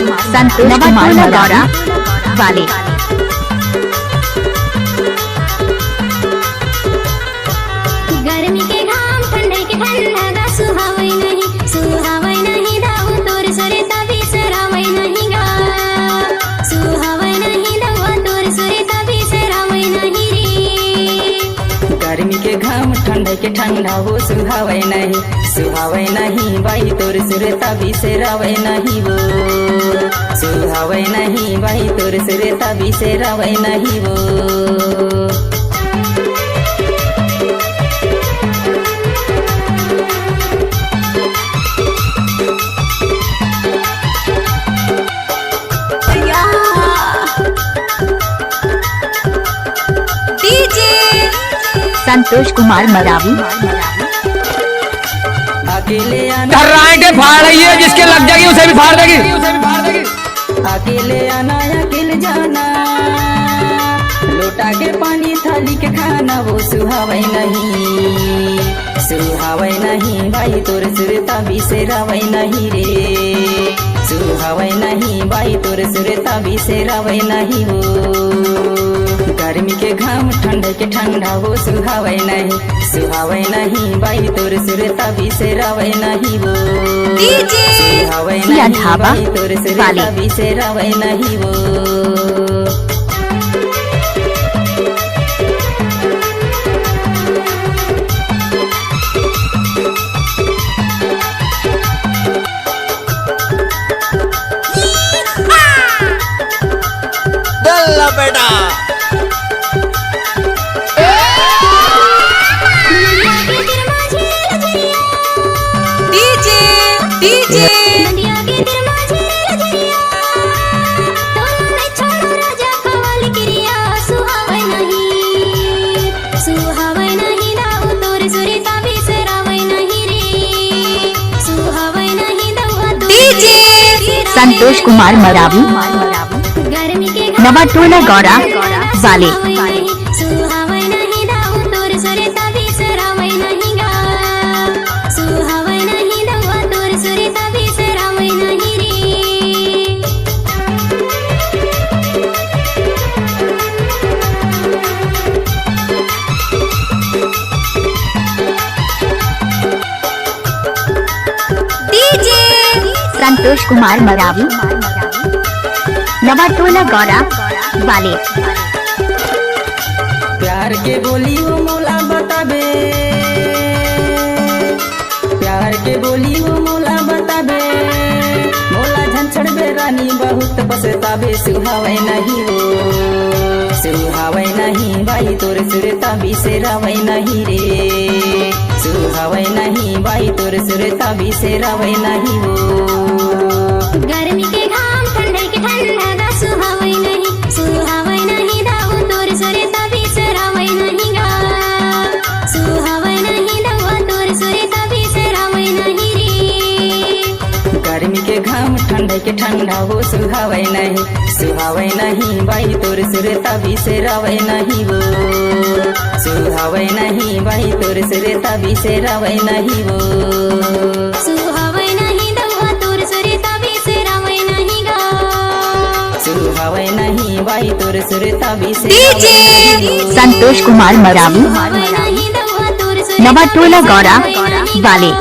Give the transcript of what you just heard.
संतोष कुमार गौरा वाले। गर्मी के घाम ठंडे के ठंडा सुहावै नहीं दाऊ तोर सुरे तभी सरावै नहीं गा सुहावै नहीं दाऊ तोर सुरे तभी सरावै नहीं रे। गर्मी के घाम ठंडे के ठंडा हो सुहावै नहीं भाई तोर सुरे तभी सरावै नहीं वो सुहावै नहीं भाई तोर सुरे तभी सरावै नहीं वो। संतोष कुमार मरावी। अकेले आना कर रहा है कि फाड़ रही है, जिसके लग जाएगी उसे भी फाड़ देगी। अकेले आना अकेले जाना लोटा के पानी थाली के खाना वो सुहावै नहीं भाई तोर सुरता भी से रावै नहीं रे सुहावै नहीं भाई तोर सुरता भी से रावै नहीं वो। गर्मी के घाम ठंडे के ठंडा हो सुहावै नहीं भाई तोर सुरता भी से रावै नहीं वो सुहावै नहीं भाई तोर सुरता भी से रावै नहीं वो। बेटा संतोष कुमार मरावी नवा टोला गौरा वाले। सुहावै नहीं दाऊ तोर सुरे तभी सरावै नहीं गा सुहावै नहीं दाऊ तोर सुरे तभी सरावै नहीं रे। संतोष कुमार मरावी नवा टोला गौरा वाले। प्यार के बोली वो मोला बताबे प्यार के बोली वो मोला बताबे मोला झंझड़बे रानी बहुत पछताबे सुहावै नहीं भाई तोर सुरता भी से रावै नहीं रे सुहावै नहीं भाई तोर सुरता भी से रावै नहीं वो। गर्मी के घाम ठंडे के ठंडा सुहावै नहीं दाऊ तोर सुरे तभी सरावै नहीं गा सुहावै नहीं दाऊ तोर सुरे तभी सरावै नहीं रे। गर्मी के घाम ठंडे के ठंडा हो सुहावै नहीं भाई तोर सुरता भी से रावै नहीं वो सुहावै नहीं भाई तोर सुरता भी से रावै नहीं वो सुहावै नहीं दाऊ तोर सुरे तभी सरावै नहीं गा सुहावै नहीं भाई तोर सुरता भी से संतोष कुमार मरावी सुहावै नहीं दाऊ तोर सुरे नवा टोला गौरा वाले।